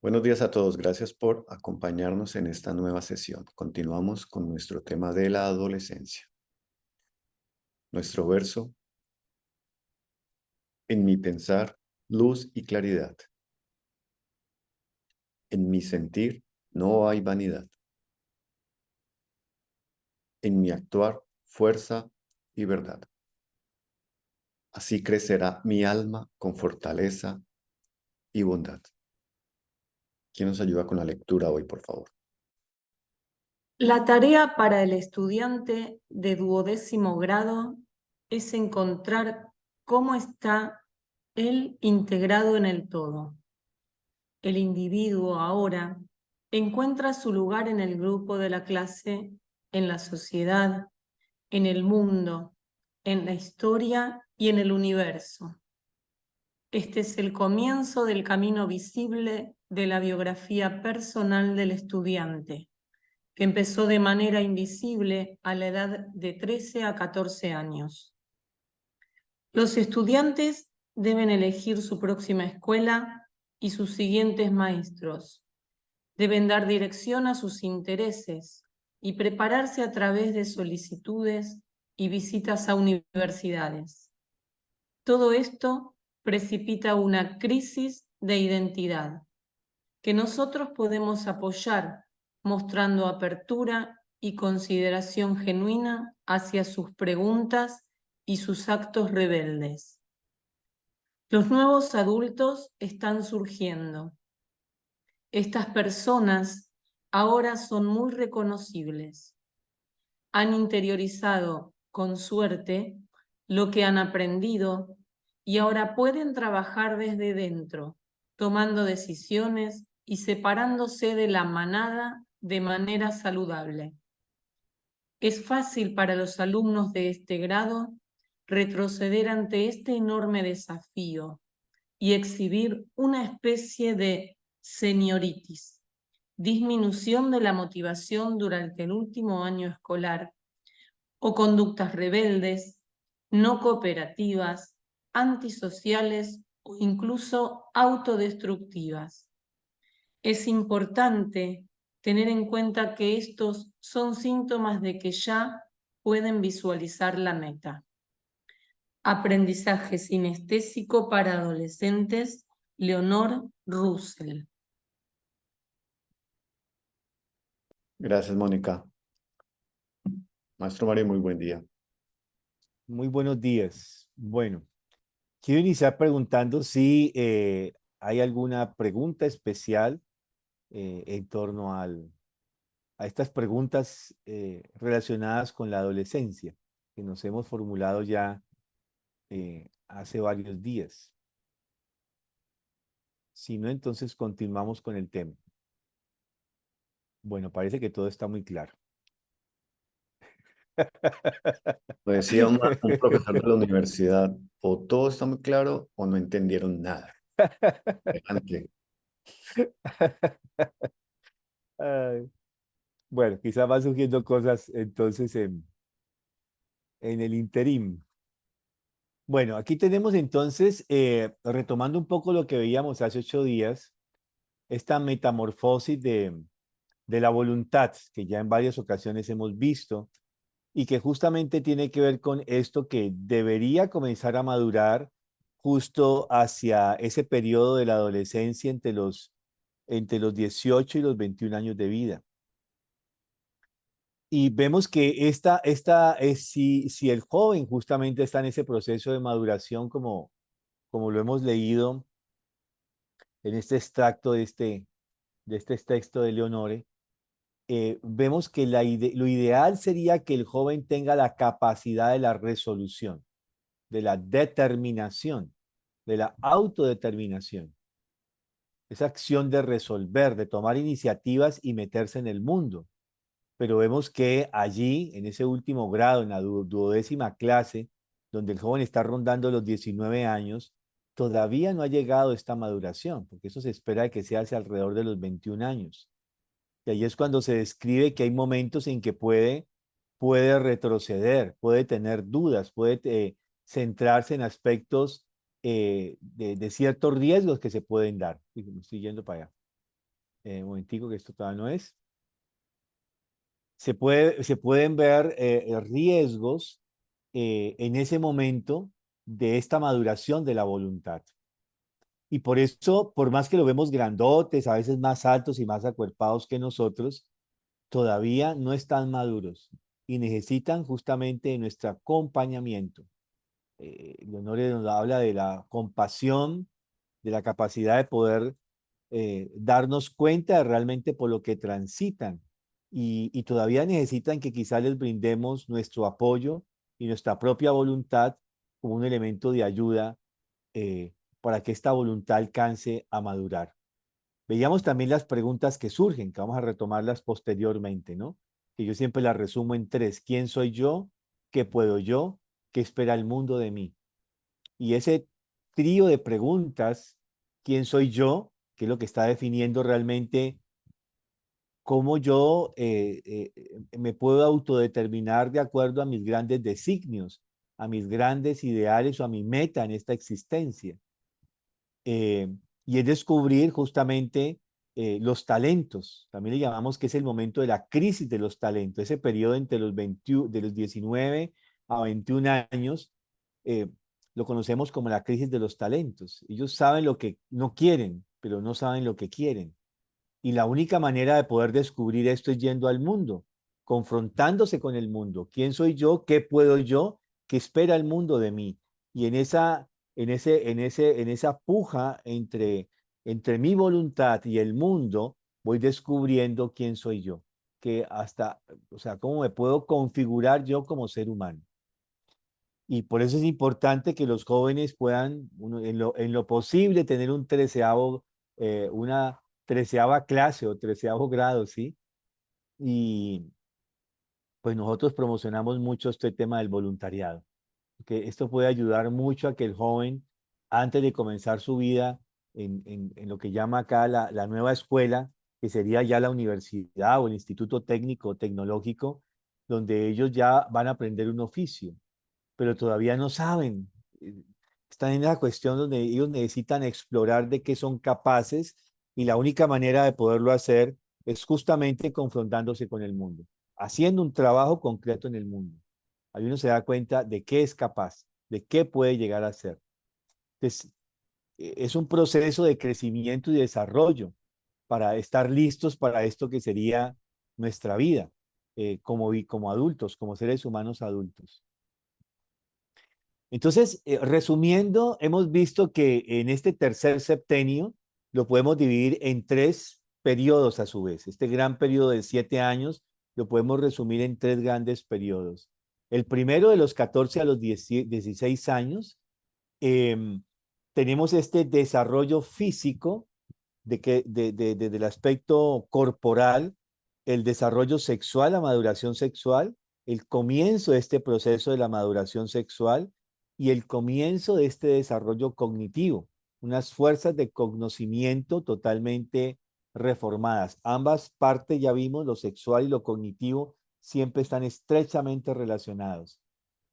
Buenos días a todos. Gracias por acompañarnos en esta nueva sesión. Continuamos con nuestro tema de la adolescencia. Nuestro verso: en mi pensar, luz y claridad. En mi sentir, no hay vanidad. En mi actuar, fuerza y verdad. Así crecerá mi alma con fortaleza y bondad. ¿Quién nos ayuda con la lectura hoy, por favor? La tarea para el estudiante de 12º grado es encontrar cómo está él integrado en el todo. El individuo ahora encuentra su lugar en el grupo de la clase, en la sociedad, en el mundo, en la historia y en el universo. Este es el comienzo del camino visible de la biografía personal del estudiante, que empezó de manera invisible a la edad de 13 a 14 años. Los estudiantes deben elegir su próxima escuela y sus siguientes maestros. Deben dar dirección a sus intereses y prepararse a través de solicitudes y visitas a universidades. Todo esto precipita una crisis de identidad que nosotros podemos apoyar mostrando apertura y consideración genuina hacia sus preguntas y sus actos rebeldes. Los nuevos adultos están surgiendo. Estas personas ahora son muy reconocibles. Han interiorizado con suerte lo que han aprendido y ahora pueden trabajar desde dentro, tomando decisiones y separándose de la manada de manera saludable. Es fácil para los alumnos de este grado retroceder ante este enorme desafío y exhibir una especie de senioritis, disminución de la motivación durante el último año escolar, o conductas rebeldes, no cooperativas, antisociales o incluso autodestructivas. Es importante tener en cuenta que estos son síntomas de que ya pueden visualizar la meta. Aprendizaje sinestésico para adolescentes, Leonor Russell. Gracias, Mónica. Maestro Mario, muy buen día. Muy buenos días. Bueno, quiero iniciar preguntando si hay alguna pregunta especial en torno a estas preguntas relacionadas con la adolescencia que nos hemos formulado ya hace varios días. Si no, entonces continuamos con el tema. Bueno, parece que todo está muy claro. Lo decía un profesor de la universidad: o todo está muy claro o no entendieron nada. Adelante. Ay, bueno, quizás van surgiendo cosas entonces en el interín. Bueno, aquí tenemos entonces, retomando un poco lo que veíamos hace 8 días, esta metamorfosis de la voluntad que ya en varias ocasiones hemos visto y que justamente tiene que ver con esto que debería comenzar a madurar justo hacia ese periodo de la adolescencia entre los 18 y los 21 años de vida. Y vemos que si el joven justamente está en ese proceso de maduración, como lo hemos leído en este extracto de este texto de Leonore, vemos que lo ideal sería que el joven tenga la capacidad de la resolución, de la determinación, de la autodeterminación. Esa acción de resolver, de tomar iniciativas y meterse en el mundo. Pero vemos que allí, en ese último grado, en la 12ª clase, donde el joven está rondando los 19 años, todavía no ha llegado esta maduración, porque eso se espera de que se hace alrededor de los 21 años. Y ahí es cuando se describe que hay momentos en que puede retroceder, puede tener dudas, puede centrarse en aspectos de ciertos riesgos que se pueden dar. Me estoy yendo para allá. Un momentico que esto todavía no es. Se pueden ver riesgos en ese momento de esta maduración de la voluntad. Y por eso, por más que lo vemos grandotes, a veces más altos y más acuerpados que nosotros, todavía no están maduros y necesitan justamente de nuestro acompañamiento. Leonore nos habla de la compasión, de la capacidad de poder darnos cuenta de realmente por lo que transitan y todavía necesitan que quizá les brindemos nuestro apoyo y nuestra propia voluntad como un elemento de ayuda eh, para que esta voluntad alcance a madurar. Veíamos también las preguntas que surgen, que vamos a retomarlas posteriormente, ¿no? Que yo siempre las resumo en tres. ¿Quién soy yo? ¿Qué puedo yo? ¿Qué espera el mundo de mí? Y ese trío de preguntas, ¿quién soy yo? Que es lo que está definiendo realmente cómo yo me puedo autodeterminar de acuerdo a mis grandes designios, a mis grandes ideales o a mi meta en esta existencia. eh, y es descubrir justamente los talentos. También le llamamos que es el momento de la crisis de los talentos, ese periodo entre los 20, de los 19 a 21 años, eh, lo conocemos como la crisis de los talentos. Ellos saben lo que no quieren, pero no saben lo que quieren. Y la única manera de poder descubrir esto es yendo al mundo, confrontándose con el mundo. ¿Quién soy yo? ¿Qué puedo yo? ¿Qué espera el mundo de mí? Y en esa puja entre mi voluntad y el mundo, voy descubriendo quién soy yo, o sea, cómo me puedo configurar yo como ser humano. Y por eso es importante que los jóvenes puedan, en lo posible, tener una treceava clase o treceavo grado, ¿sí? Y pues nosotros promocionamos mucho este tema del voluntariado, que esto puede ayudar mucho a que el joven, antes de comenzar su vida en lo que llama acá la nueva escuela, que sería ya la universidad o el instituto técnico o tecnológico, donde ellos ya van a aprender un oficio pero todavía no saben. Están en la cuestión donde ellos necesitan explorar de qué son capaces y la única manera de poderlo hacer es justamente confrontándose con el mundo, haciendo un trabajo concreto en el mundo. Ahí uno se da cuenta de qué es capaz, de qué puede llegar a ser. Entonces, es un proceso de crecimiento y desarrollo para estar listos para esto que sería nuestra vida como adultos, como seres humanos adultos. Entonces, resumiendo, hemos visto que en este tercer septenio lo podemos dividir en tres periodos a su vez. Este gran periodo de 7 años lo podemos resumir en tres grandes periodos. El primero de los 14 a los 16 años, em, tenemos este desarrollo físico del aspecto corporal, el desarrollo sexual, la maduración sexual, el comienzo de este proceso de la maduración sexual y el comienzo de este desarrollo cognitivo, unas fuerzas de conocimiento totalmente reformadas. Ambas partes, ya vimos, lo sexual y lo cognitivo, siempre están estrechamente relacionados.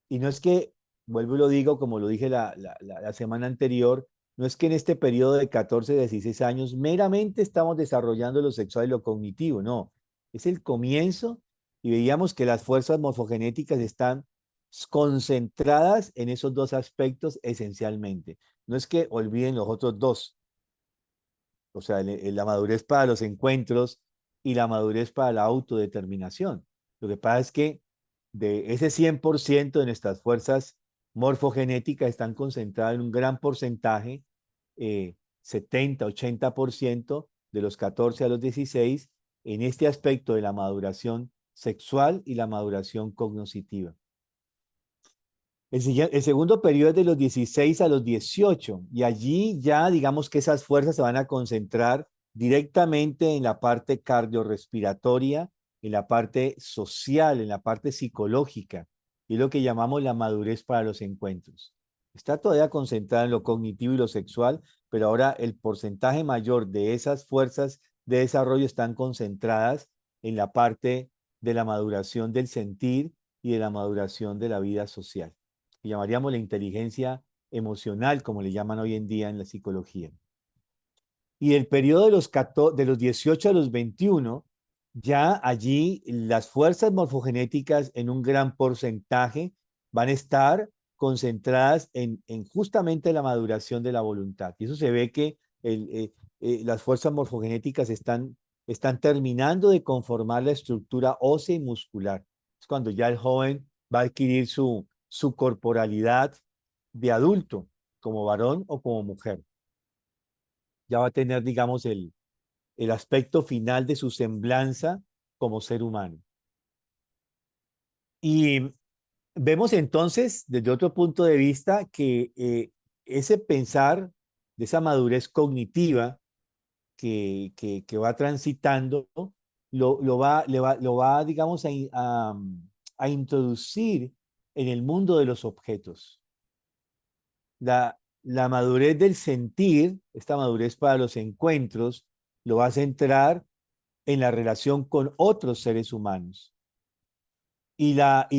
Y no es que, vuelvo y lo digo, como lo dije la semana anterior, no es que en este periodo de 14, 16 años meramente estamos desarrollando lo sexual y lo cognitivo, no. Es el comienzo y veíamos que las fuerzas morfogenéticas están concentradas en esos dos aspectos esencialmente. No es que olviden los otros dos, o sea, la madurez para los encuentros y la madurez para la autodeterminación. Lo que pasa es que de ese 100% de nuestras fuerzas morfogenéticas están concentradas en un gran porcentaje, 70-80% de los 14 a los 16, en este aspecto de la maduración sexual y la maduración cognitiva. El segundo periodo es de los 16 a los 18 y allí ya digamos que esas fuerzas se van a concentrar directamente en la parte cardiorrespiratoria, en la parte social, en la parte psicológica y lo que llamamos la madurez para los encuentros. Está todavía concentrada en lo cognitivo y lo sexual, pero ahora el porcentaje mayor de esas fuerzas de desarrollo están concentradas en la parte de la maduración del sentir y de la maduración de la vida social que llamaríamos la inteligencia emocional, como le llaman hoy en día en la psicología. Y el periodo de los 18 a los 21, ya allí las fuerzas morfogenéticas en un gran porcentaje van a estar concentradas en justamente la maduración de la voluntad. Y eso se ve que las fuerzas morfogenéticas están terminando de conformar la estructura ósea y muscular. Es cuando ya el joven va a adquirir su corporalidad de adulto, como varón o como mujer. Ya va a tener, digamos, el aspecto final de su semblanza como ser humano. Y vemos entonces, desde otro punto de vista, que ese pensar de esa madurez cognitiva que va transitando, lo va, digamos, a introducir en el mundo de los objetos. La madurez del sentir, esta madurez para los encuentros, lo va a centrar en la relación con otros seres humanos. Y la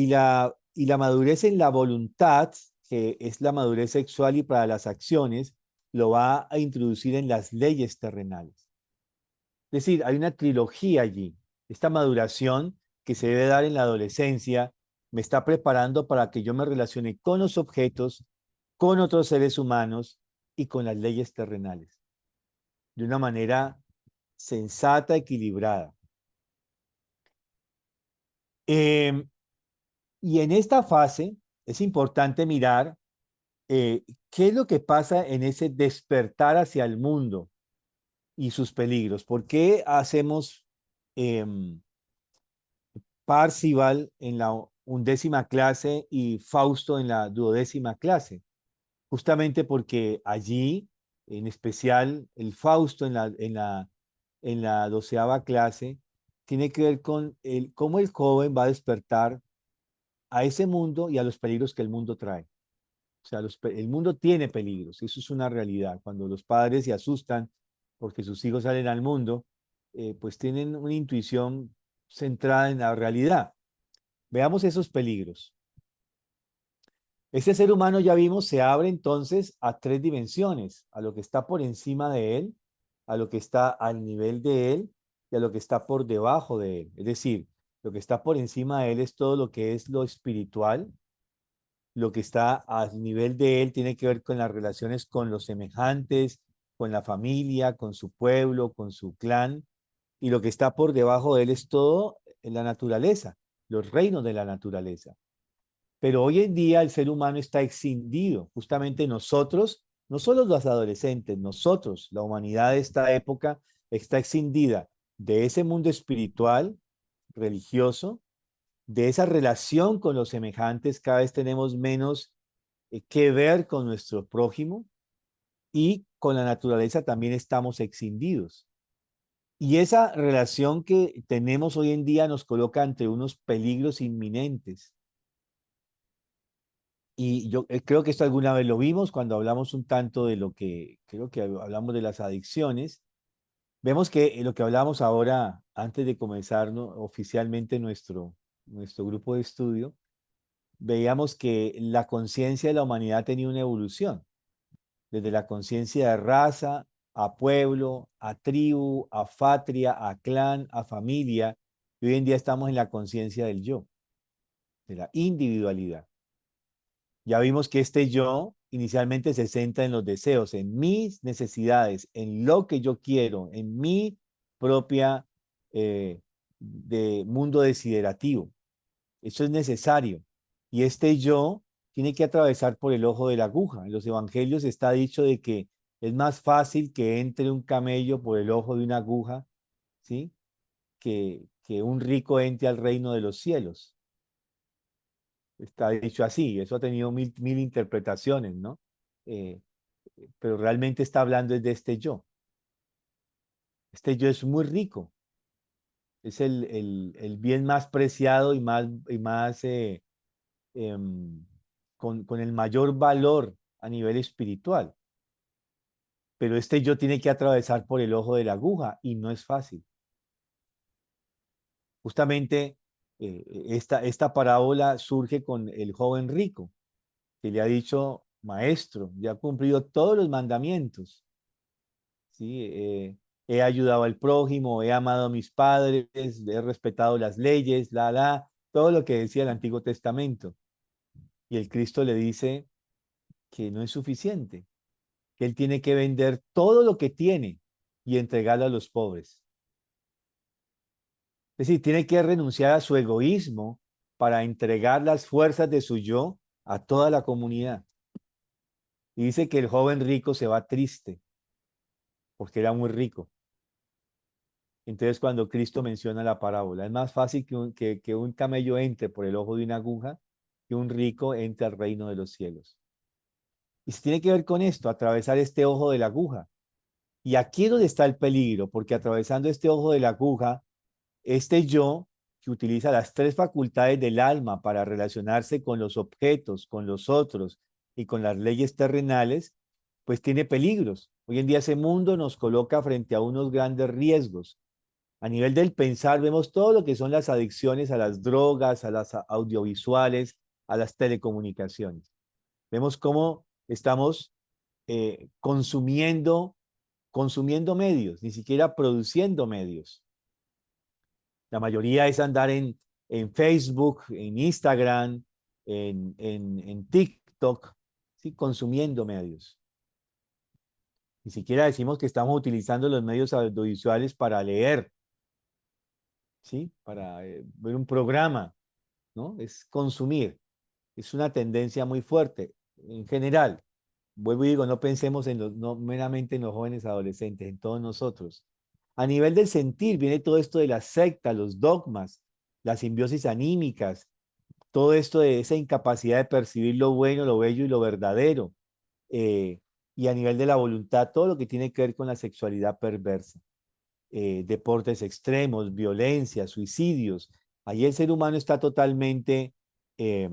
madurez en la voluntad, que es la madurez sexual y para las acciones, lo va a introducir en las leyes terrenales. Es decir, hay una trilogía allí. Esta maduración que se debe dar en la adolescencia me está preparando para que yo me relacione con los objetos, con otros seres humanos y con las leyes terrenales, de una manera sensata, equilibrada. Eh, y en esta fase es importante mirar qué es lo que pasa en ese despertar hacia el mundo y sus peligros. ¿Por qué hacemos Parcival en la 11ª clase y Fausto en la 12ª clase? Justamente porque allí, en especial el Fausto en la 12ª clase, tiene que ver con cómo el joven va a despertar a ese mundo y a los peligros que el mundo trae. O sea, el mundo tiene peligros, eso es una realidad. Cuando los padres se asustan porque sus hijos salen al mundo, pues tienen una intuición centrada en la realidad. Veamos esos peligros. Este ser humano, ya vimos, se abre entonces a 3 dimensiones: a lo que está por encima de él, a lo que está al nivel de él y a lo que está por debajo de él. Es decir, lo que está por encima de él es todo lo que es lo espiritual. Lo que está al nivel de él tiene que ver con las relaciones con los semejantes, con la familia, con su pueblo, con su clan. Y lo que está por debajo de él es todo en la naturaleza, los reinos de la naturaleza. Pero hoy en día el ser humano está escindido. Justamente nosotros, no solo los adolescentes, nosotros, la humanidad de esta época, está escindida de ese mundo espiritual, religioso, de esa relación con los semejantes. Cada vez tenemos menos que ver con nuestro prójimo, y con la naturaleza también estamos escindidos. Y esa relación que tenemos hoy en día nos coloca ante unos peligros inminentes. Y yo creo que esto alguna vez lo vimos cuando hablamos un tanto de lo que, creo que hablamos de las adicciones. Vemos que lo que hablamos ahora, antes de comenzar, ¿no?, oficialmente nuestro grupo de estudio, veíamos que la conciencia de la humanidad tenía una evolución, desde la conciencia de raza, a pueblo, a tribu, a patria, a clan, a familia, y hoy en día estamos en la conciencia del yo, de la individualidad. Ya vimos que este yo inicialmente se centra en los deseos, en mis necesidades, en lo que yo quiero, en mi propia mundo desiderativo. Eso es necesario. Y este yo tiene que atravesar por el ojo de la aguja. En los evangelios está dicho de que es más fácil que entre un camello por el ojo de una aguja, ¿sí?, que un rico entre al reino de los cielos. Está dicho así, eso ha tenido mil interpretaciones, ¿no? Eh, pero realmente está hablando de este yo. Este yo es muy rico, es el bien más preciado y más em, con el mayor valor a nivel espiritual. Pero este yo tiene que atravesar por el ojo de la aguja y no es fácil. Justamente esta parábola surge con el joven rico, que le ha dicho: maestro, ya ha cumplido todos los mandamientos, ¿sí? He ayudado al prójimo, he amado a mis padres, he respetado las leyes, todo lo que decía el Antiguo Testamento. Y el Cristo le dice que no es suficiente, que él tiene que vender todo lo que tiene y entregarlo a los pobres. Es decir, tiene que renunciar a su egoísmo para entregar las fuerzas de su yo a toda la comunidad. Y dice que el joven rico se va triste porque era muy rico. Entonces, cuando Cristo menciona la parábola, es más fácil que un camello entre por el ojo de una aguja que un rico entre al reino de los cielos. Y se tiene que ver con esto, atravesar este ojo de la aguja. Y aquí es donde está el peligro, porque atravesando este ojo de la aguja, este yo, que utiliza las tres facultades del alma para relacionarse con los objetos, con los otros y con las leyes terrenales, pues tiene peligros. Hoy en día ese mundo nos coloca frente a unos grandes riesgos. A nivel del pensar, vemos todo lo que son las adicciones a las drogas, a las audiovisuales, a las telecomunicaciones. Vemos cómo estamos consumiendo medios, ni siquiera produciendo medios. La mayoría es andar en Facebook, en Instagram, en TikTok, ¿sí? Consumiendo medios. Ni siquiera decimos que estamos utilizando los medios audiovisuales para leer, ¿sí? Para ver un programa, ¿no? Es consumir. Es una tendencia muy fuerte en general. Vuelvo y digo, no pensemos no meramente en los jóvenes adolescentes, en todos nosotros. A nivel del sentir, viene todo esto de la secta, los dogmas, las simbiosis anímicas, todo esto de esa incapacidad de percibir lo bueno, lo bello y lo verdadero. eh, y a nivel de la voluntad, todo lo que tiene que ver con la sexualidad perversa, deportes extremos, violencia, suicidios. Ahí el ser humano está totalmente eh,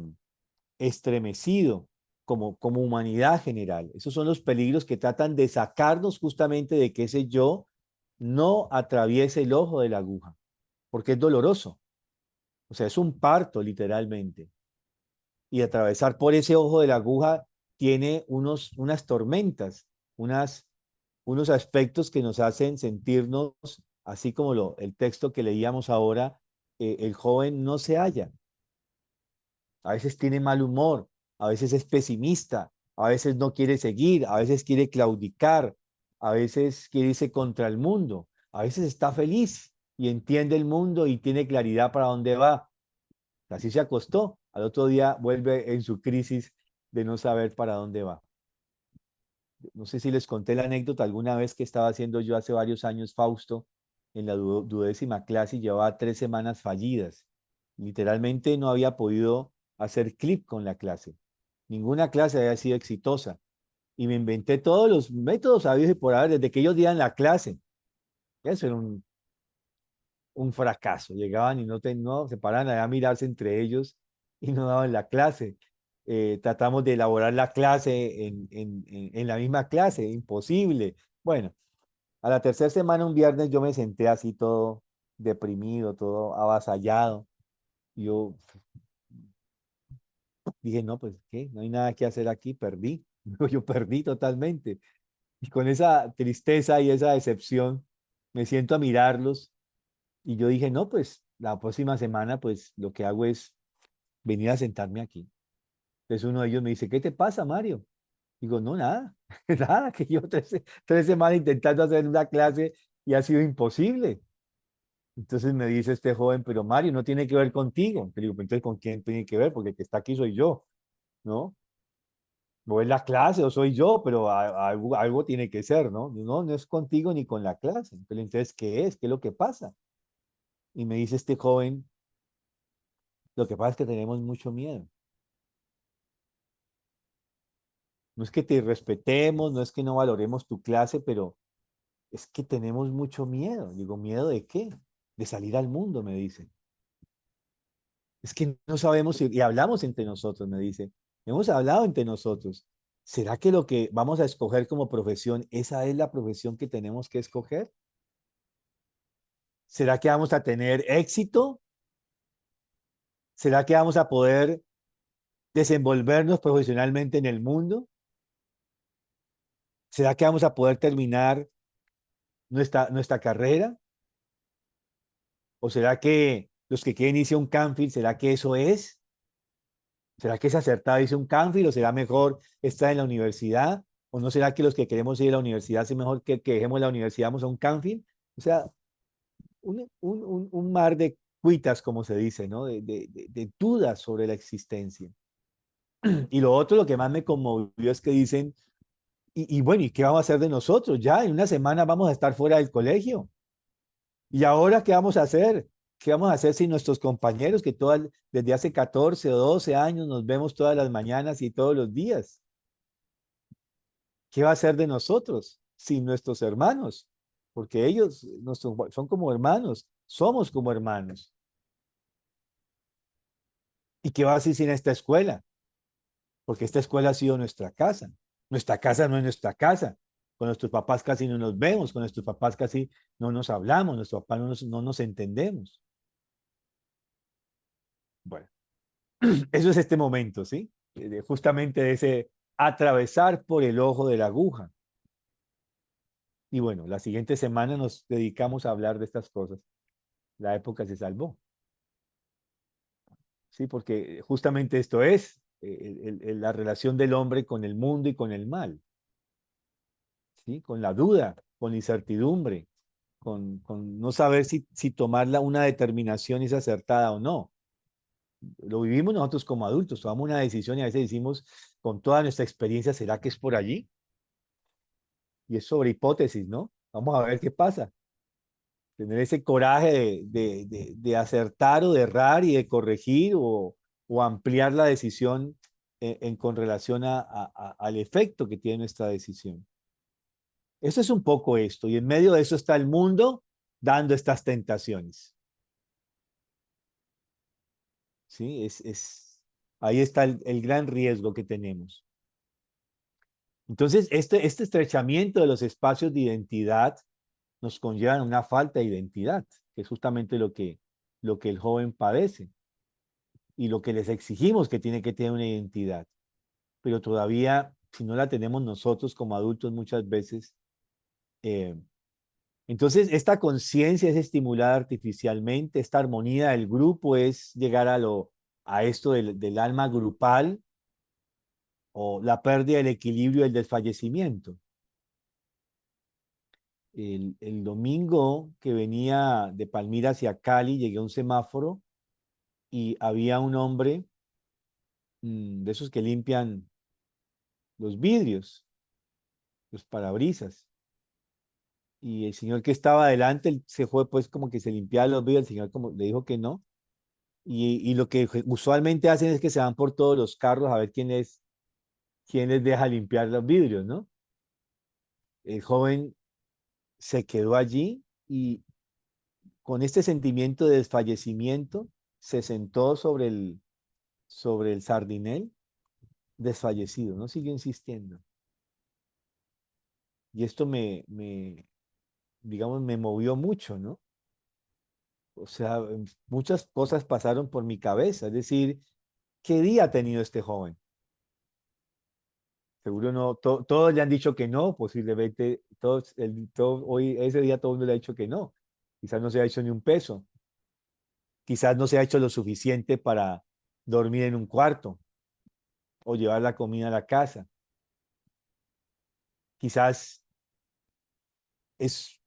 estremecido como humanidad general. Esos son los peligros que tratan de sacarnos justamente de que ese yo no atraviese el ojo de la aguja, porque es doloroso. O sea, es un parto literalmente. Y atravesar por ese ojo de la aguja tiene unas tormentas, unos aspectos que nos hacen sentirnos, así como el texto que leíamos ahora, el joven no se halla. A veces tiene mal humor, a veces es pesimista, a veces no quiere seguir, a veces quiere claudicar, a veces quiere irse contra el mundo, a veces está feliz y entiende el mundo y tiene claridad para dónde va. Así se acostó, al otro día vuelve en su crisis de no saber para dónde va. No sé si les conté la anécdota alguna vez que estaba haciendo yo hace varios años Fausto en la duodécima clase y llevaba 3 semanas fallidas. Literalmente no había podido hacer clip con la clase. Ninguna clase había sido exitosa. Y me inventé todos los métodos habidos y por haber desde que ellos dieran la clase. Eso era un fracaso. Llegaban y no se paraban a mirarse entre ellos y no daban la clase. Tratamos de elaborar la clase en la misma clase, imposible. Bueno, a la tercera semana, un viernes, yo me senté así todo deprimido, todo avasallado. Yo dije, no, pues, ¿qué? No hay nada que hacer aquí, perdí. Yo perdí totalmente. Y con esa tristeza y esa decepción, me siento a mirarlos y yo dije, no, pues, la próxima semana, pues, lo que hago es venir a sentarme aquí. Entonces uno de ellos me dice, ¿qué te pasa, Mario? Digo, no, nada, nada, que yo 3 semanas intentando hacer una clase y ha sido imposible. Entonces me dice este joven, pero Mario, no tiene que ver contigo. Le digo, "Pues, entonces, ¿con quién tiene que ver? Porque el que está aquí soy yo, ¿no? No es la clase o soy yo, pero algo tiene que ser, ¿no? No, no es contigo ni con la clase. Entonces, ¿qué es? ¿Qué es lo que pasa? Y me dice este joven, lo que pasa es que tenemos mucho miedo. No es que te respetemos, no es que no valoremos tu clase, pero es que tenemos mucho miedo. Digo, ¿miedo de qué? De salir al mundo, me dice. Es que no sabemos y hablamos entre nosotros, me dice. Hemos hablado entre nosotros. ¿Será que lo que vamos a escoger como profesión, esa es la profesión que tenemos que escoger? ¿Será que vamos a tener éxito? ¿Será que vamos a poder desenvolvernos profesionalmente en el mundo? ¿Será que vamos a poder terminar nuestra carrera? ¿O será que los que quieren irse a un Canfield, será que eso es? ¿Será que es acertado irse a un Canfield o será mejor estar en la universidad? ¿O no será que los que queremos ir a la universidad es mejor que dejemos la universidad, vamos a un Canfield? O sea, un mar de cuitas, como se dice, ¿no? De dudas sobre la existencia. Y lo otro, lo que más me conmovió es que dicen, y bueno, ¿y qué vamos a hacer de nosotros? Ya en una semana vamos a estar fuera del colegio. ¿Y ahora qué vamos a hacer? ¿Qué vamos a hacer si nuestros compañeros que desde hace 14 o 12 años nos vemos todas las mañanas y todos los días? ¿Qué va a hacer de nosotros sin nuestros hermanos? Porque ellos son como hermanos, somos como hermanos. ¿Y qué va a hacer sin esta escuela? Porque esta escuela ha sido nuestra casa. Nuestra casa no es nuestra casa. Con nuestros papás casi no nos vemos, con nuestros papás casi no nos hablamos, nuestros papás no nos entendemos. Bueno, eso es este momento, ¿sí? Justamente de ese atravesar por el ojo de la aguja. Y bueno, la siguiente semana nos dedicamos a hablar de estas cosas. La época se salvó, ¿sí? Porque justamente esto es la relación del hombre con el mundo y con el mal, ¿sí? Con la duda, con la incertidumbre, con no saber si tomar una determinación es acertada o no. Lo vivimos nosotros como adultos, tomamos una decisión y a veces decimos, con toda nuestra experiencia, ¿será que es por allí? Y es sobre hipótesis, ¿no? Vamos a ver qué pasa. Tener ese coraje de acertar o de errar y de corregir o ampliar la decisión con relación al efecto que tiene nuestra decisión. Eso es un poco esto, y en medio de eso está el mundo dando estas tentaciones. ¿Sí? Ahí está el gran riesgo que tenemos. Entonces, este estrechamiento de los espacios de identidad nos conlleva a una falta de identidad, que es justamente lo que el joven padece y lo que les exigimos que tiene que tener una identidad. Pero todavía, si no la tenemos nosotros como adultos muchas veces, eh, entonces esta conciencia es estimulada artificialmente, esta armonía del grupo es llegar a esto del alma grupal o la pérdida del equilibrio, el desfallecimiento. El domingo que venía de Palmira hacia Cali, llegué a un semáforo y había un hombre de esos que limpian los vidrios, los parabrisas. Y el señor que estaba adelante, él se fue pues como que se limpiaba los vidrios, el señor como le dijo que no. Y lo que usualmente hacen es que se van por todos los carros a ver quién les deja limpiar los vidrios, ¿no? El joven se quedó allí y con este sentimiento de desfallecimiento se sentó sobre el sardinel desfallecido, no siguió insistiendo. Y esto digamos, me movió mucho, ¿no? O sea, muchas cosas pasaron por mi cabeza, es decir, ¿qué día ha tenido este joven? Seguro no, todos le han dicho que no, posiblemente hoy, ese día todo el mundo le ha dicho que no. Quizás no se ha hecho ni un peso, quizás no se ha hecho lo suficiente para dormir en un cuarto o llevar la comida a la casa. Quizás es,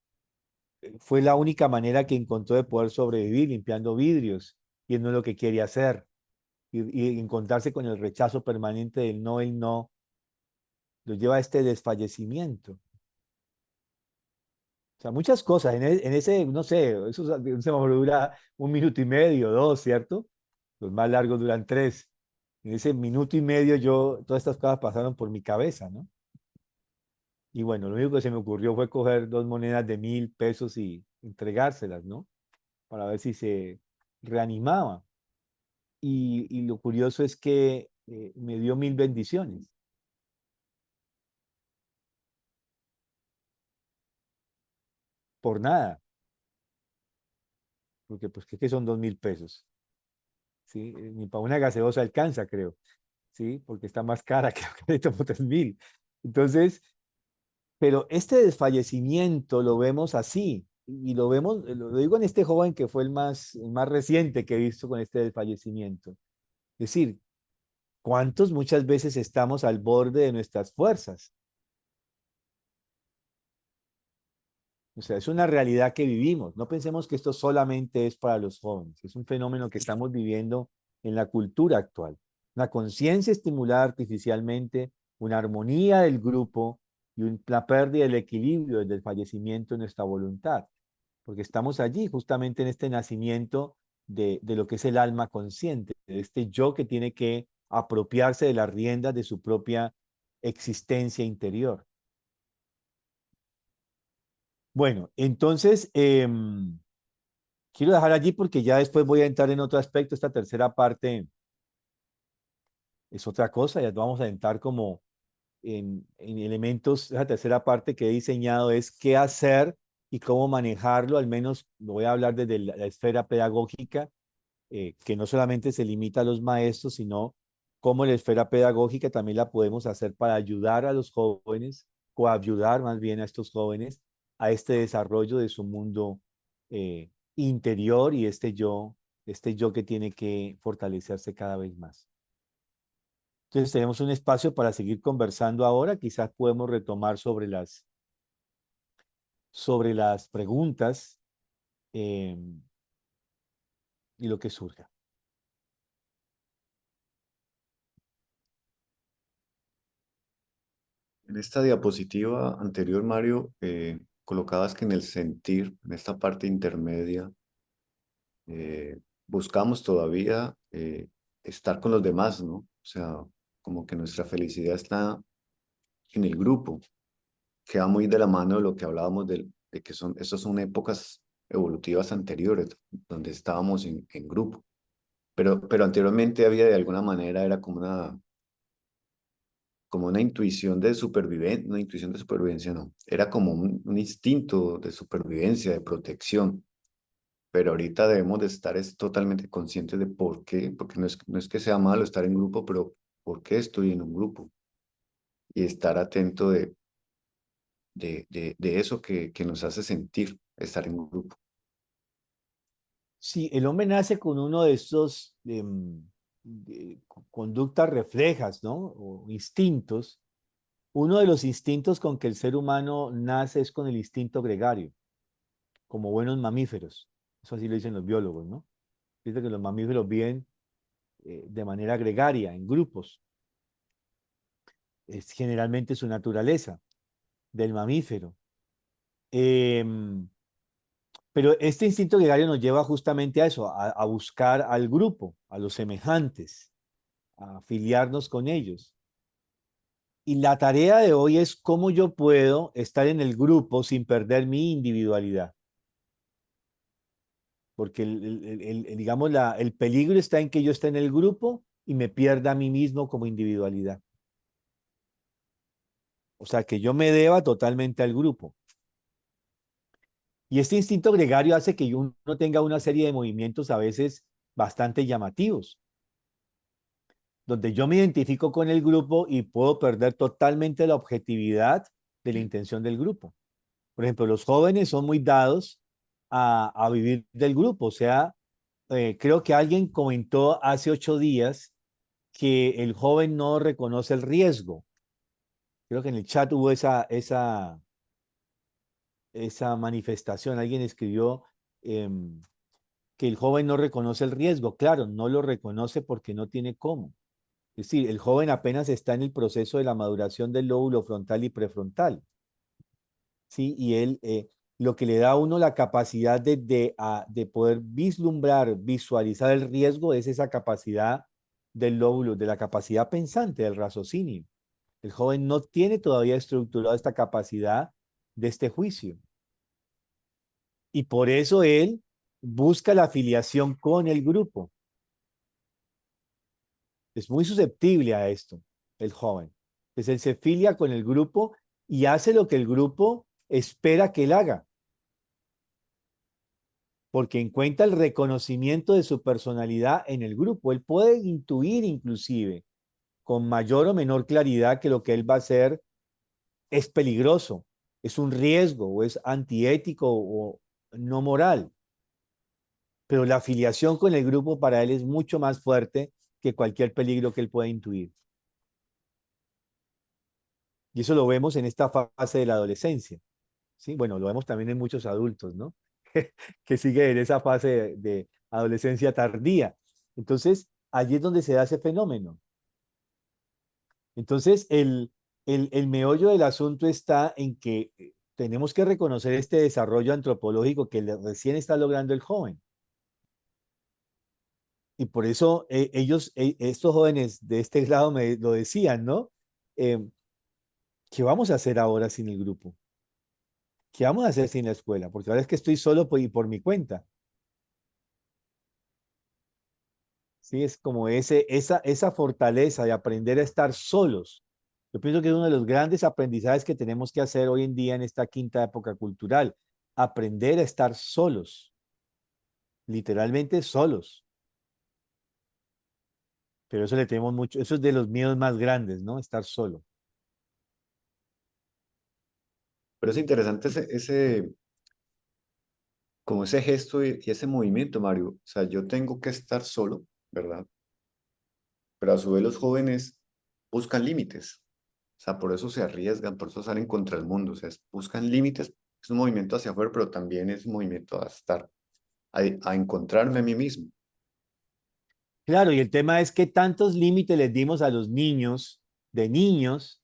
fue la única manera que encontró de poder sobrevivir limpiando vidrios y no es lo que quiere hacer. Y encontrarse con el rechazo permanente del no, el no, lo lleva a este desfallecimiento. O sea, muchas cosas. En ese, no sé, un semáforo dura 1 minuto y medio, 2, ¿cierto? Los más largos duran 3. En ese minuto y medio todas estas cosas pasaron por mi cabeza, ¿no? Y bueno, lo único que se me ocurrió fue coger 2 monedas de 1.000 pesos y entregárselas, ¿no? Para ver si se reanimaba. Y lo curioso es que me dio 1.000 bendiciones. Por nada. Porque pues que son 2.000 pesos. ¿Sí? Ni para una gaseosa alcanza, creo. ¿Sí? Porque está más cara, creo que le tomo 3.000. Entonces, Pero este desfallecimiento lo vemos así, y lo vemos, lo digo en este joven que fue el más reciente que he visto con este desfallecimiento. Es decir, ¿cuántos muchas veces estamos al borde de nuestras fuerzas? O sea, es una realidad que vivimos. No pensemos que esto solamente es para los jóvenes. Es un fenómeno que estamos viviendo en la cultura actual. Una conciencia estimulada artificialmente, una armonía del grupo y la pérdida del equilibrio desde el fallecimiento de nuestra voluntad. Porque estamos allí justamente en este nacimiento de lo que es el alma consciente, de este yo que tiene que apropiarse de las riendas de su propia existencia interior. Bueno, entonces quiero dejar allí porque ya después voy a entrar en otro aspecto. Esta tercera parte es otra cosa, ya vamos a entrar como en elementos. Esa tercera parte que he diseñado es qué hacer y cómo manejarlo, al menos lo voy a hablar desde la esfera pedagógica, que no solamente se limita a los maestros, sino cómo la esfera pedagógica también la podemos hacer para ayudar a los jóvenes, o ayudar más bien a estos jóvenes a este desarrollo de su mundo interior y este yo que tiene que fortalecerse cada vez más. Entonces tenemos un espacio para seguir conversando ahora, quizás podemos retomar sobre las preguntas y lo que surja. En esta diapositiva anterior, Mario, colocabas que en el sentir, en esta parte intermedia, buscamos todavía estar con los demás, ¿no? O sea, como que nuestra felicidad está en el grupo, que va muy de la mano de lo que hablábamos de que esas son épocas evolutivas anteriores, donde estábamos en grupo. Pero anteriormente había de alguna manera, era como una intuición de supervivencia, una intuición de supervivencia, no, era como un instinto de supervivencia, de protección. Pero ahorita debemos de estar totalmente conscientes de por qué, porque no es que sea malo estar en grupo, pero por qué estoy en un grupo y estar atento de eso que nos hace sentir estar en un grupo. Sí, el hombre nace con uno de estos conductas reflejas, ¿no? O instintos. Uno de los instintos con que el ser humano nace es con el instinto gregario, como buenos mamíferos. Eso así lo dicen los biólogos, ¿no? Dice que los mamíferos viven de manera gregaria, en grupos. Es generalmente su naturaleza del mamífero. Em, pero este instinto gregario nos lleva justamente a eso, a buscar al grupo, a los semejantes, a afiliarnos con ellos. Y la tarea de hoy es cómo yo puedo estar en el grupo sin perder mi individualidad. Porque digamos, el peligro está en que yo esté en el grupo y me pierda a mí mismo como individualidad. O sea, que yo me deba totalmente al grupo. Y este instinto gregario hace que uno tenga una serie de movimientos a veces bastante llamativos, donde yo me identifico con el grupo y puedo perder totalmente la objetividad de la intención del grupo. Por ejemplo, los jóvenes son muy dados a vivir del grupo. O sea, creo que alguien comentó hace 8 días que el joven no reconoce el riesgo. Creo que en el chat hubo esa manifestación. Alguien escribió que el joven no reconoce el riesgo. Claro, no lo reconoce porque no tiene cómo. Es decir, el joven apenas está en el proceso de la maduración del lóbulo frontal y prefrontal. ¿Sí? Y él, lo que le da a uno la capacidad de poder vislumbrar, visualizar el riesgo es esa capacidad del lóbulo, de la capacidad pensante, del raciocinio. El joven no tiene todavía estructurada esta capacidad de este juicio. Y por eso él busca la afiliación con el grupo. Es muy susceptible a esto, el joven. Entonces él se filia con el grupo y hace lo que el grupo espera que él haga, porque encuentra el reconocimiento de su personalidad en el grupo. Él puede intuir inclusive con mayor o menor claridad que lo que él va a hacer es peligroso, es un riesgo o es antiético o no moral. Pero la afiliación con el grupo para él es mucho más fuerte que cualquier peligro que él pueda intuir. Y eso lo vemos en esta fase de la adolescencia. ¿Sí? Bueno, lo vemos también en muchos adultos, ¿no? Que siguen en esa fase de adolescencia tardía. Entonces, allí es donde se da ese fenómeno. Entonces, el meollo del asunto está en que tenemos que reconocer este desarrollo antropológico que recién está logrando el joven. Y por eso estos jóvenes de este grado me lo decían, ¿no? ¿Qué vamos a hacer ahora sin el grupo? ¿Qué vamos a hacer sin la escuela? Porque ahora es que estoy solo y por mi cuenta. Sí, es como esa fortaleza de aprender a estar solos. Yo pienso que es uno de los grandes aprendizajes que tenemos que hacer hoy en día en esta quinta época cultural. Aprender a estar solos, literalmente solos. Pero eso le tenemos mucho, eso es de los miedos más grandes, ¿no? Estar solo. Pero es interesante como ese gesto y ese movimiento, Mario. O sea, yo tengo que estar solo, ¿verdad? Pero a su vez los jóvenes buscan límites. O sea, por eso se arriesgan, por eso salen contra el mundo. O sea, buscan límites. Es un movimiento hacia afuera, pero también es un movimiento a estar, a encontrarme a mí mismo. Claro, y el tema es que tantos límites les dimos a los niños, de niños,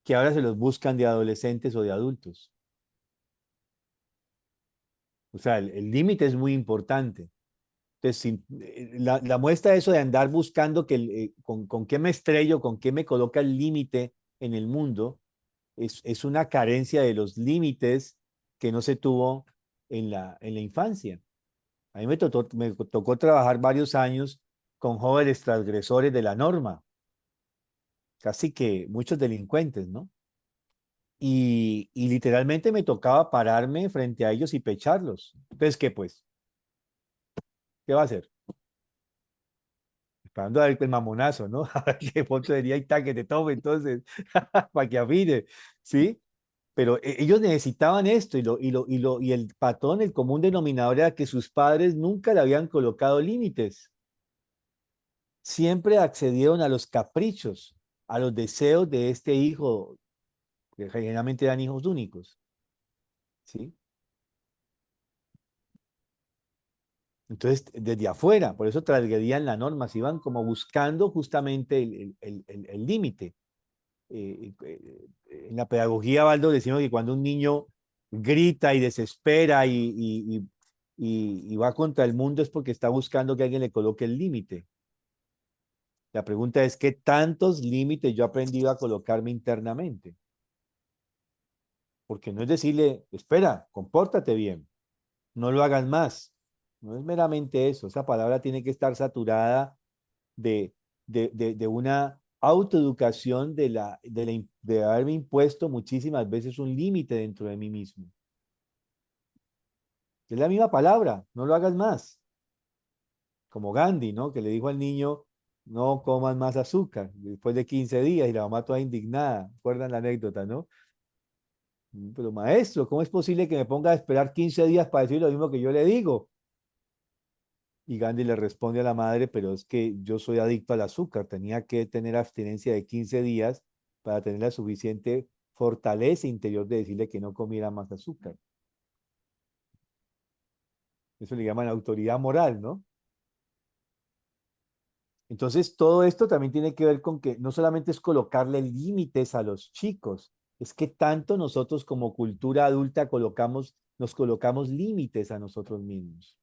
que ahora se los buscan de adolescentes o de adultos. O sea, el límite es muy importante. Entonces, la muestra de eso de andar buscando con qué me estrello, con qué me coloca el límite en el mundo, es una carencia de los límites que no se tuvo en la infancia. A mí me tocó trabajar varios años con jóvenes transgresores de la norma, casi que muchos delincuentes, ¿no? Y literalmente me tocaba pararme frente a ellos y pecharlos. Entonces, ¿qué pues? ¿Qué va a hacer? Esperando a ver el mamonazo, ¿no? A ver qué foto sería y tal, que te tome entonces, para que afine, ¿sí? Pero ellos necesitaban esto y el patrón, el común denominador era que sus padres nunca le habían colocado límites. Siempre accedieron a los caprichos, a los deseos de este hijo, que generalmente eran hijos únicos, ¿sí? Entonces, desde afuera, por eso transgredían la norma, se iban como buscando justamente el límite. En la pedagogía, Baldo, decimos que cuando un niño grita y desespera y va contra el mundo es porque está buscando que alguien le coloque el límite. La pregunta es, ¿qué tantos límites yo he aprendido a colocarme internamente? Porque no es decirle, espera, compórtate bien, no lo hagas más. No es meramente eso. Esa palabra tiene que estar saturada de, de una autoeducación de haberme impuesto muchísimas veces un límite dentro de mí mismo. Es la misma palabra, no lo hagas más. Como Gandhi, ¿no? Que le dijo al niño, no comas más azúcar, después de 15 días, y la mamá toda indignada. ¿Recuerdan la anécdota, no? Pero maestro, ¿cómo es posible que me ponga a esperar 15 días para decir lo mismo que yo le digo? Y Gandhi le responde a la madre, pero es que yo soy adicto al azúcar, tenía que tener abstinencia de 15 días para tener la suficiente fortaleza interior de decirle que no comiera más azúcar. Eso le llaman autoridad moral, ¿no? Entonces, todo esto también tiene que ver con que no solamente es colocarle límites a los chicos, es que tanto nosotros como cultura adulta nos colocamos límites a nosotros mismos.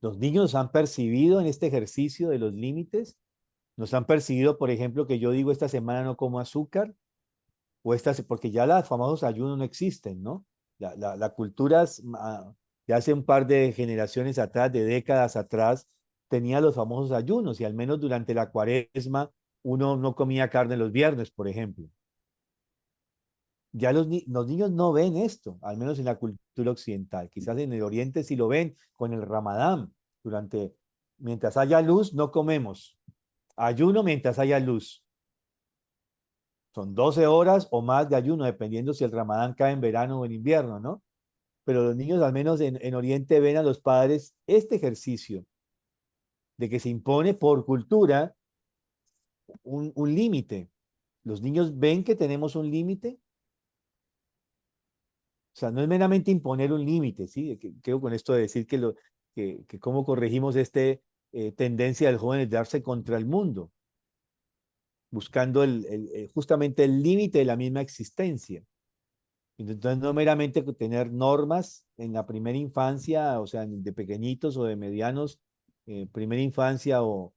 Los niños han percibido en este ejercicio de los límites, nos han percibido, por ejemplo, que yo digo esta semana no como azúcar, porque ya los famosos ayunos no existen, ¿no? La cultura de hace un par de generaciones atrás, de décadas atrás, tenía los famosos ayunos y al menos durante la cuaresma uno no comía carne los viernes, por ejemplo. Ya los niños no ven esto, al menos en la cultura occidental. Quizás en el oriente sí lo ven con el Ramadán. Mientras haya luz, no comemos. Ayuno mientras haya luz. Son 12 horas o más de ayuno, dependiendo si el Ramadán cae en verano o en invierno, ¿no? Pero los niños, al menos en Oriente, ven a los padres este ejercicio de que se impone por cultura un límite. Los niños ven que tenemos un límite. O sea, no es meramente imponer un límite, ¿sí? Quiero con esto de decir que cómo corregimos tendencia del joven de darse contra el mundo, buscando justamente el límite de la misma existencia. Entonces, no meramente tener normas en la primera infancia, o sea, de pequeñitos o de medianos, primera infancia o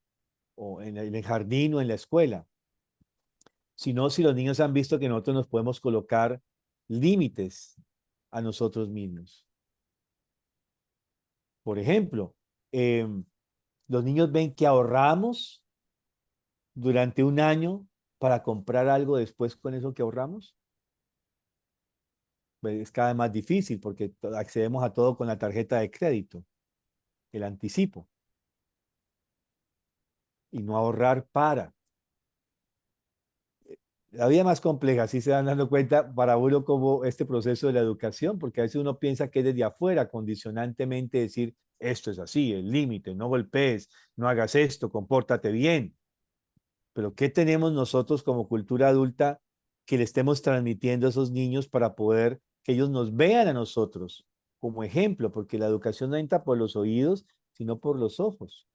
en el jardín o en la escuela, sino si los niños han visto que nosotros nos podemos colocar límites a nosotros mismos. Por ejemplo, los niños ven que ahorramos durante un año para comprar algo después con eso que ahorramos. Pues es cada vez más difícil porque accedemos a todo con la tarjeta de crédito, el anticipo, y no ahorrar para. La vida más compleja, sí se van dando cuenta para uno como este proceso de la educación, porque a veces uno piensa que es desde afuera, condicionantemente decir, esto es así, el límite, no golpees, no hagas esto, compórtate bien. Pero ¿qué tenemos nosotros como cultura adulta que le estemos transmitiendo a esos niños para poder que ellos nos vean a nosotros como ejemplo? Porque la educación no entra por los oídos, sino por los ojos.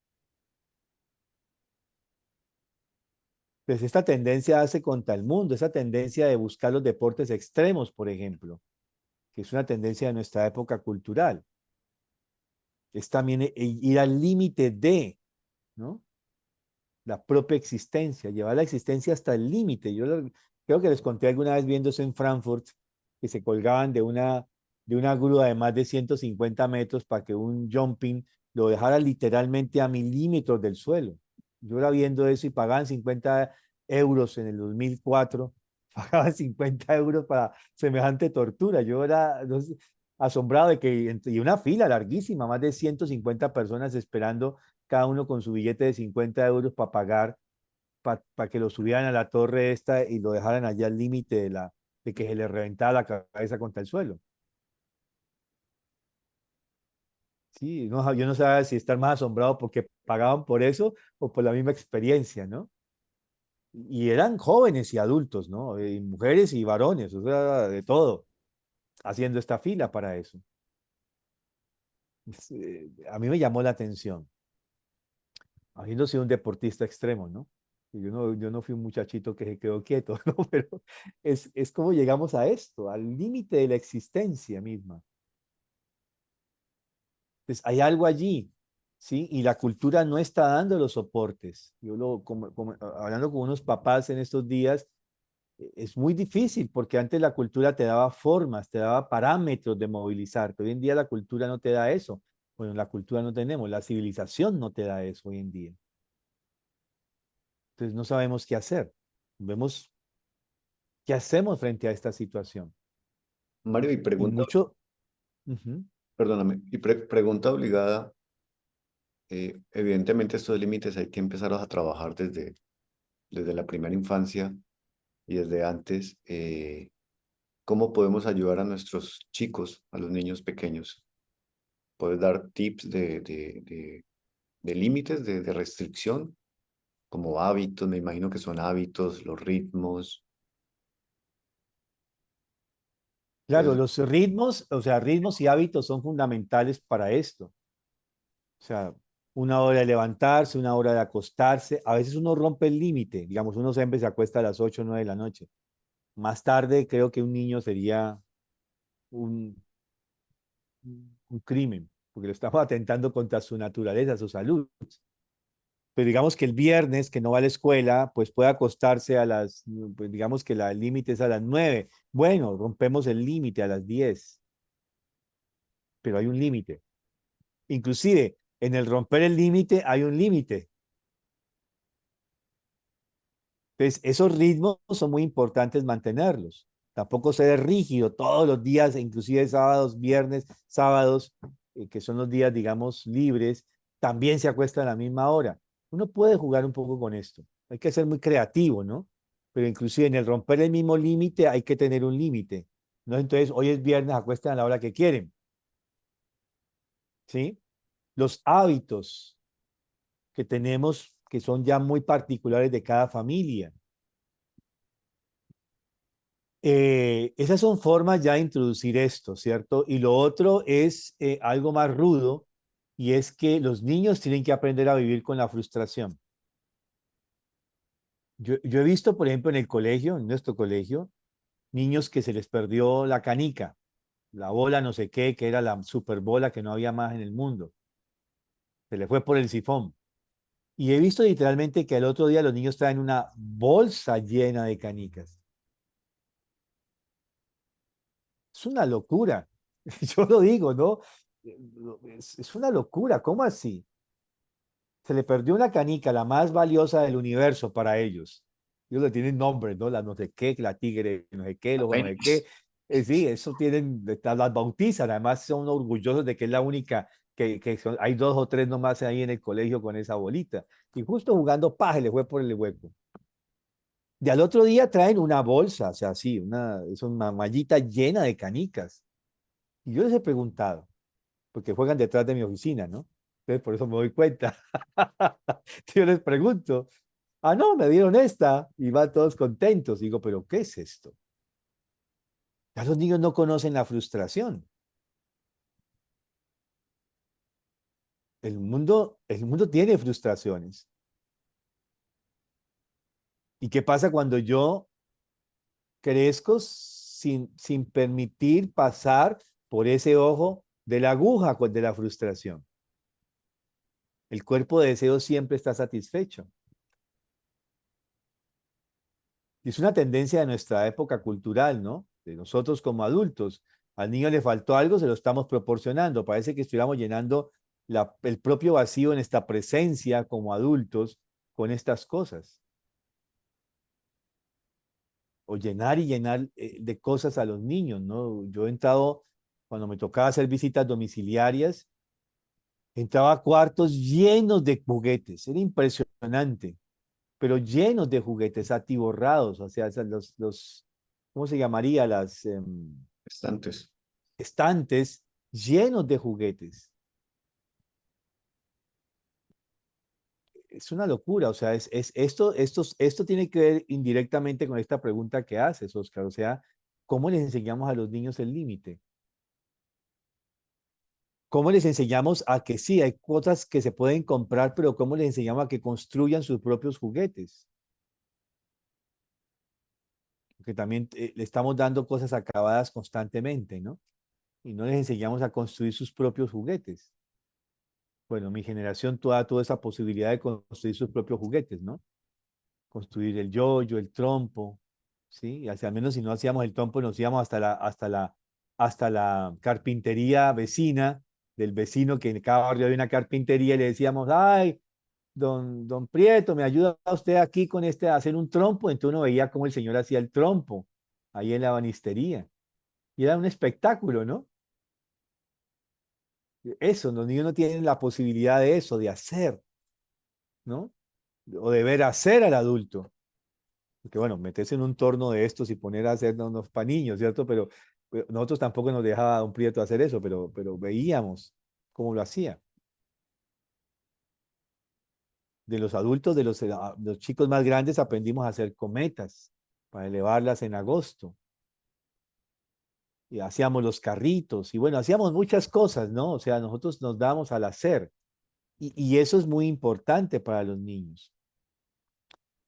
Pues esta tendencia hace contra el mundo, esa tendencia de buscar los deportes extremos, por ejemplo, que es una tendencia de nuestra época cultural. Es también ir al límite de, ¿no? La propia existencia, llevar la existencia hasta el límite. Creo que les conté alguna vez viendo eso en Frankfurt, que se colgaban de una grúa de más de 150 metros para que un jumping lo dejara literalmente a milímetros del suelo. Yo era viendo eso y pagaban 50 euros en el 2004, pagaban 50 euros para semejante tortura. Yo era no sé, asombrado de que, y una fila larguísima, más de 150 personas esperando cada uno con su billete de 50 euros para pagar, para que lo subieran a la torre esta y lo dejaran allá al límite de que se le reventara la cabeza contra el suelo. Sí, no, yo no sabía si estar más asombrado porque pagaban por eso o por la misma experiencia, ¿no? Y eran jóvenes y adultos, ¿no? Y mujeres y varones, o sea, de todo, haciendo esta fila para eso. A mí me llamó la atención. Habiendo sido un deportista extremo, ¿no? Y yo no fui un muchachito que se quedó quieto, ¿no? Pero es como llegamos a esto, al límite de la existencia misma. Entonces, hay algo allí, ¿sí? Y la cultura no está dando los soportes. Hablando con unos papás en estos días, es muy difícil porque antes la cultura te daba formas, te daba parámetros de movilizarte. Hoy en día la cultura no te da eso. Bueno, la cultura no tenemos, la civilización no te da eso hoy en día. Entonces no sabemos qué hacer. Vemos qué hacemos frente a esta situación. Mario, y Y pregunta, mucho, ujú, perdóname, y pregunta obligada, evidentemente estos límites hay que empezar a trabajar desde la primera infancia y desde antes. ¿Cómo podemos ayudar a nuestros chicos, a los niños pequeños? ¿Puedes dar tips de límites, de restricción, como hábitos? Me imagino que son hábitos, los ritmos. claro, Pues, los ritmos, o sea, ritmos y hábitos son fundamentales para esto. O sea, una hora de levantarse, una hora de acostarse. A veces uno rompe el límite. Digamos, uno siempre se acuesta a las 8 o 9 de la noche. Más tarde creo que un niño sería un, un crimen, porque lo estamos atentando contra su naturaleza, su salud. Pero digamos que el viernes que no va a la escuela, pues puede acostarse pues digamos que el límite es a las 9. Bueno, rompemos el límite a las 10, pero hay un límite. Inclusive, en el romper el límite hay un límite. Entonces, esos ritmos son muy importantes mantenerlos. Tampoco ser rígido todos los días, inclusive sábados, viernes, sábados, que son los días, digamos, libres, también se acuesta a la misma hora. Uno puede jugar un poco con esto. Hay que ser muy creativo, ¿no? pero inclusive en el romper el mismo límite hay que tener un límite. ¿No? Entonces, hoy es viernes, acuestan a la hora que quieren. ¿Sí? Los hábitos que tenemos, que son ya muy particulares de cada familia. Esas son formas ya de introducir esto, ¿cierto? Y lo otro es algo más rudo, y es que los niños tienen que aprender a vivir con la frustración. Yo he visto, por ejemplo, en el colegio, en nuestro colegio, niños que se les perdió la canica, la bola no sé qué, que era la super bola que no había más en el mundo. Se le fue por el sifón. Y he visto literalmente que al otro día los niños traen una bolsa llena de canicas. Es una locura. Yo lo digo, ¿no? Es una locura. ¿Cómo así? Se le perdió una canica, la más valiosa del universo para ellos. Ellos le tienen nombres, ¿no? La no sé qué, la tigre, no sé qué, los no sé qué. Sí, eso tienen, las bautizan, además son orgullosos de que es la única, hay dos o tres nomás ahí en el colegio con esa bolita. Y justo jugando paje le fue por el hueco. Y al otro día traen una bolsa, o sea, sí, es una mallita llena de canicas. Y yo les he preguntado, porque juegan detrás de mi oficina, ¿no? Entonces por eso me doy cuenta. Yo les pregunto, ah, no, me dieron esta, y van todos contentos. Digo, pero ¿qué es esto? Ya los niños no conocen la frustración. El mundo tiene frustraciones. ¿Y qué pasa cuando yo crezco sin permitir pasar por ese ojo de la aguja de la frustración? El cuerpo de deseo siempre está satisfecho. Y es una tendencia de nuestra época cultural, ¿no? De nosotros como adultos. Al niño le faltó algo, se lo estamos proporcionando. Parece que estuviéramos llenando el propio vacío en esta presencia como adultos con estas cosas. O llenar y llenar de cosas a los niños, ¿no? Yo he entrado, cuando me tocaba hacer visitas domiciliarias, entraba a cuartos llenos de juguetes. Era impresionante, pero llenos de juguetes atiborrados, o sea, ¿cómo se llamaría? Las Estantes. estantes llenos de juguetes. Es una locura, o sea, esto tiene que ver indirectamente con esta pregunta que haces, Oscar, o sea, ¿cómo les enseñamos a los niños el límite? ¿Cómo les enseñamos a que sí, hay cosas que se pueden comprar, pero cómo les enseñamos a que construyan sus propios juguetes? Porque también le estamos dando cosas acabadas constantemente, ¿no? Y no les enseñamos a construir sus propios juguetes. Bueno, mi generación toda esa posibilidad de construir sus propios juguetes, ¿no? Construir el yoyo, el trompo, ¿sí? Y al menos si no hacíamos el trompo, nos íbamos hasta la carpintería vecina, del vecino que en cada barrio había una carpintería, y le decíamos, ay, don Prieto, ¿me ayuda usted aquí con a hacer un trompo? Entonces uno veía cómo el señor hacía el trompo ahí en la banistería. Y era un espectáculo, ¿no? Eso, los niños no tienen la posibilidad de eso, de hacer, ¿no? O de ver hacer al adulto. Porque bueno, meterse en un torno de estos y poner a hacer unos pa' niños, ¿cierto? Pero nosotros tampoco nos dejaba don Prieto hacer eso, pero veíamos cómo lo hacía. De los adultos, los chicos más grandes, aprendimos a hacer cometas para elevarlas en agosto. Y hacíamos los carritos, y bueno, hacíamos muchas cosas, ¿no? O sea, nosotros nos damos al hacer. Y eso es muy importante para los niños.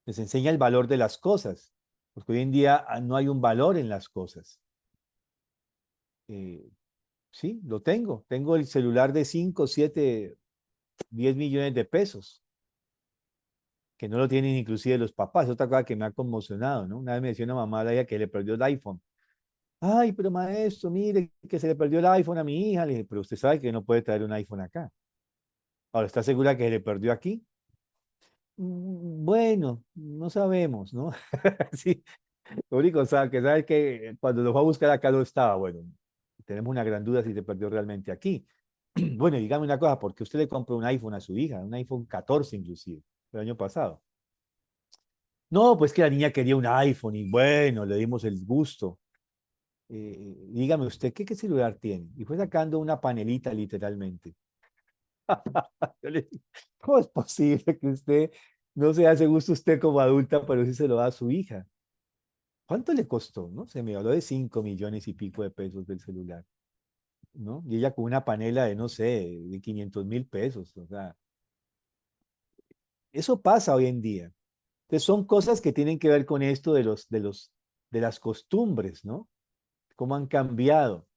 Les enseña el valor de las cosas, porque hoy en día no hay un valor en las cosas. Eh, sí, lo tengo. Tengo el celular de 5, 7, 10 millones de pesos, que no lo tienen inclusive los papás. Es otra cosa que me ha conmocionado, ¿no? Una vez me decía una mamá de ella que le perdió el iPhone. Ay, pero maestro, mire que se le perdió el iPhone a mi hija. Le dije, pero usted sabe que no puede traer un iPhone acá. Ahora, ¿está segura que se le perdió aquí? Bueno, no sabemos, ¿no? Sí, lo único que sabe es que cuando lo fue a buscar acá no estaba. Bueno, tenemos una gran duda si se perdió realmente aquí. Bueno, y dígame una cosa, ¿por qué usted le compró un iPhone a su hija? Un iPhone 14 inclusive, el año pasado. No, pues que la niña quería un iPhone y bueno, le dimos el gusto. Dígame usted, ¿qué celular tiene? Y fue sacando una panelita literalmente. Yo le dije, ¿cómo es posible que usted no se hace gusto usted como adulta, pero sí se lo da a su hija? ¿Cuánto le costó? ¿No? Se me habló de 5 millones y pico de pesos del celular, ¿no? Y ella con una panela de, no sé, de 500.000 pesos. O sea, eso pasa hoy en día. Entonces son cosas que tienen que ver con esto de las costumbres, ¿no? Cómo han cambiado.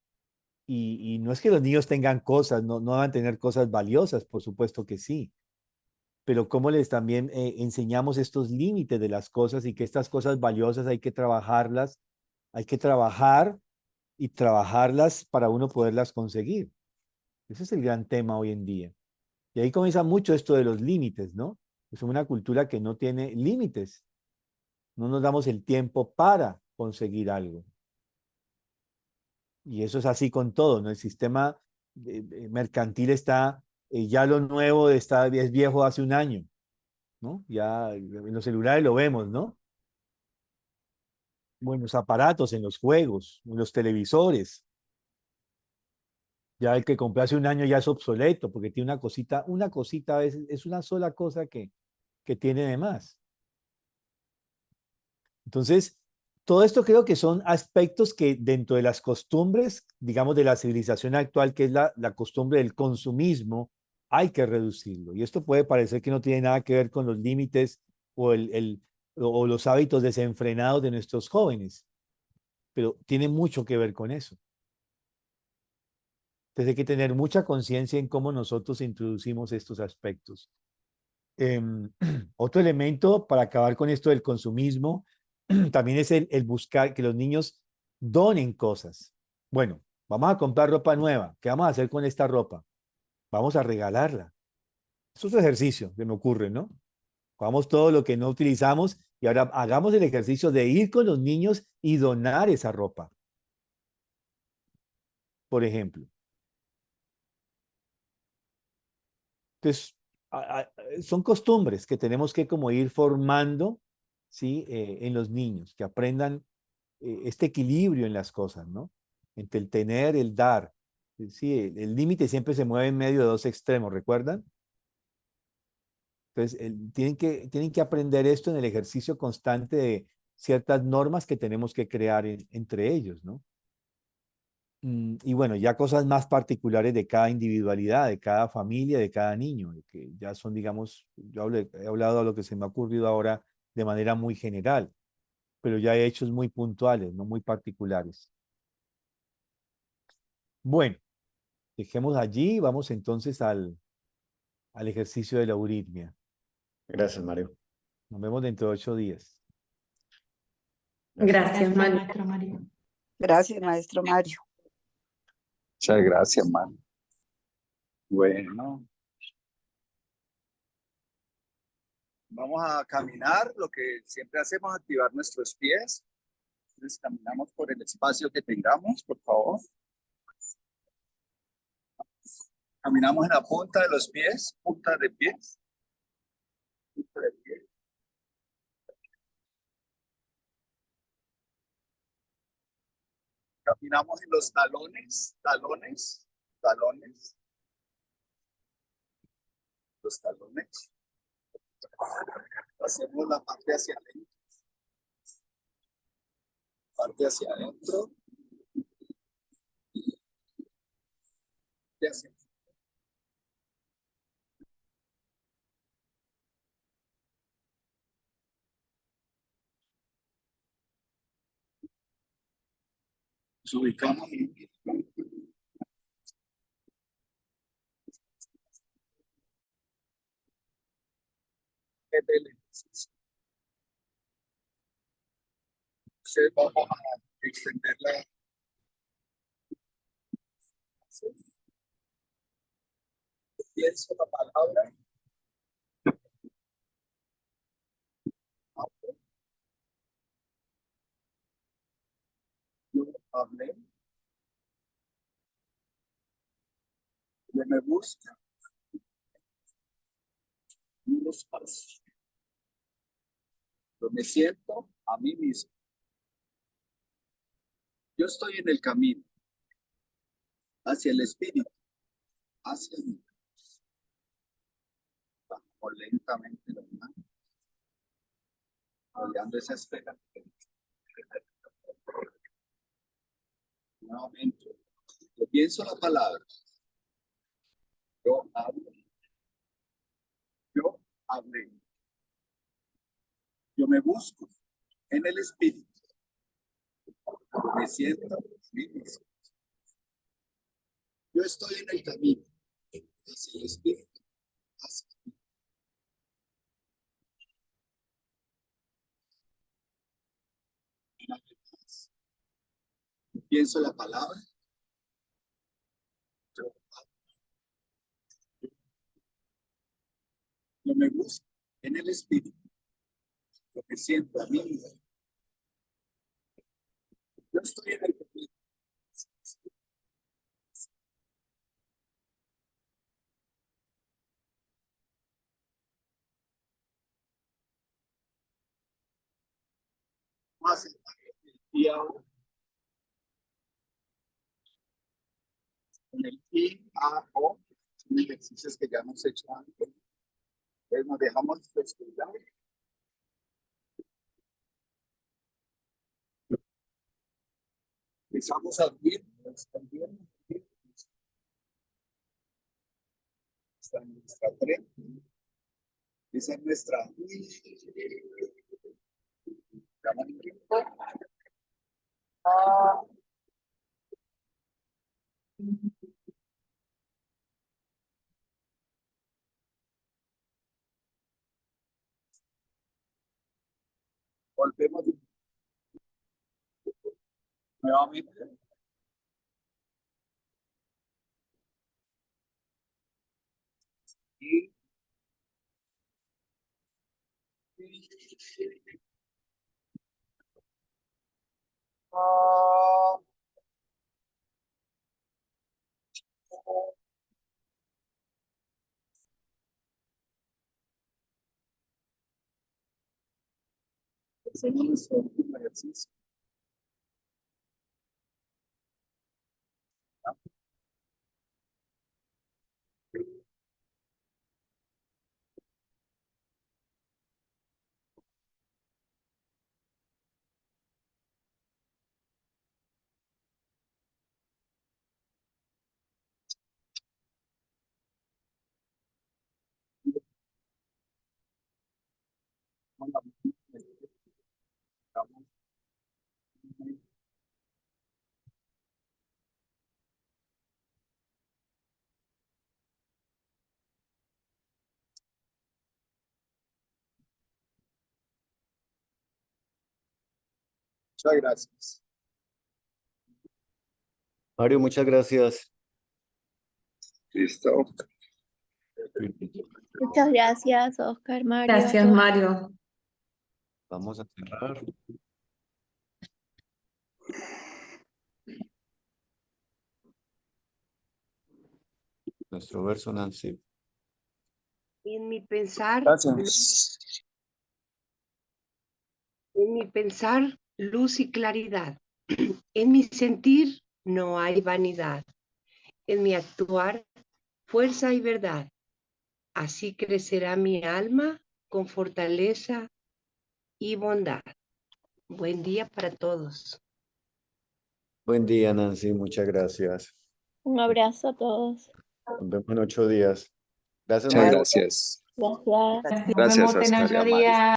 Y no es que los niños tengan cosas, no van a tener cosas valiosas, por supuesto que sí, pero cómo les también enseñamos estos límites de las cosas y que estas cosas valiosas hay que trabajarlas, hay que trabajar y trabajarlas para uno poderlas conseguir. Ese es el gran tema hoy en día. Y ahí comienza mucho esto de los límites, ¿no? Es una cultura que no tiene límites. No nos damos el tiempo para conseguir algo. Y eso es así con todo, ¿no? El sistema mercantil está, ya lo nuevo es viejo hace un año, ¿no? Ya en los celulares lo vemos, ¿no? Buenos aparatos en los juegos, en los televisores. Ya el que compré hace un año ya es obsoleto porque tiene una cosita a veces, es una sola cosa que tiene de más. Entonces, todo esto creo que son aspectos que dentro de las costumbres, digamos, de la civilización actual, que es la costumbre del consumismo, hay que reducirlo. Y esto puede parecer que no tiene nada que ver con los límites o, o los hábitos desenfrenados de nuestros jóvenes, pero tiene mucho que ver con eso. Entonces hay que tener mucha conciencia en cómo nosotros introducimos estos aspectos. Otro elemento para acabar con esto del consumismo también es el buscar que los niños donen cosas. Bueno, vamos a comprar ropa nueva. ¿Qué vamos a hacer con esta ropa? Vamos a regalarla. Eso es un ejercicio que me ocurre, ¿no? Vamos todo lo que no utilizamos y ahora hagamos el ejercicio de ir con los niños y donar esa ropa, por ejemplo. Entonces, son costumbres que tenemos que como ir formando, ¿sí? En los niños, que aprendan este equilibrio en las cosas, ¿no? Entre el tener, el dar. Sí, el límite siempre se mueve en medio de dos extremos, ¿recuerdan? Entonces, tienen que aprender esto en el ejercicio constante de ciertas normas que tenemos que crear entre ellos, ¿no? Y bueno, ya cosas más particulares de cada individualidad, de cada familia, de cada niño, que ya son, digamos, he hablado de lo que se me ha ocurrido ahora de manera muy general, pero ya hay hechos muy puntuales, no muy particulares. Bueno, dejemos allí, vamos entonces al ejercicio de la euritmia. Gracias, Mario. Nos vemos dentro de 8 días. Gracias, Mario. maestro Mario. Gracias, maestro Mario. Muchas gracias, man. Bueno, vamos a caminar, lo que siempre hacemos, activar nuestros pies. Entonces caminamos por el espacio que tengamos, por favor. Caminamos en la punta de los pies, punta de pies. Punta de pies. Caminamos en los talones, talones, talones. Los talones. Hacemos la parte hacia adentro. Parte hacia adentro. Parte hacia adentro. Nos ubicamos en el ejercicio. Entonces vamos a extender la... Pienso la palabra. Yo hablé. Le me busca. Los pasos. Yo me siento a mí mismo. Yo estoy en el camino hacia el espíritu, hacia mí. Bajamos lentamente la mano, rodeando esa esfera. Nuevamente, yo pienso la palabra. Yo hablo. Yo hablé. Yo me busco en el espíritu. Me siento a mí mismo. Yo estoy en el camino hacia el espíritu, hacia mí. Una vez más. Pienso la palabra. Yo hablo. Yo me busco en el espíritu. Yo me siento a mí mismo. Yo estoy en el camino. Más y ahora con el I, A, O, son ejercicios que ya hemos hecho antes. Entonces nos dejamos descuidar. Empezamos a abrir, expandiendo. Está en nuestra frente. Esa es nuestra. Volvemos nuevamente. Y hacemos nuestro último ejercicio. Muchas gracias. Mario, muchas gracias. Listo. Muchas gracias, Oscar, Mario. a Gracias, todos. Mario. Vamos a cerrar. Nuestro verso, Nancy. En mi pensar, Gracias. en mi pensar, luz y claridad. En mi sentir no hay vanidad. En mi actuar, fuerza y verdad. Así crecerá mi alma con fortaleza y bondad. Buen día para todos. Buen día, Nancy. Muchas gracias. Un abrazo a todos. Nos vemos en 8 días. Gracias, Muchas Mario. gracias. Gracias. Nos Gracias, vemos en Oscar y 8 Amari. días.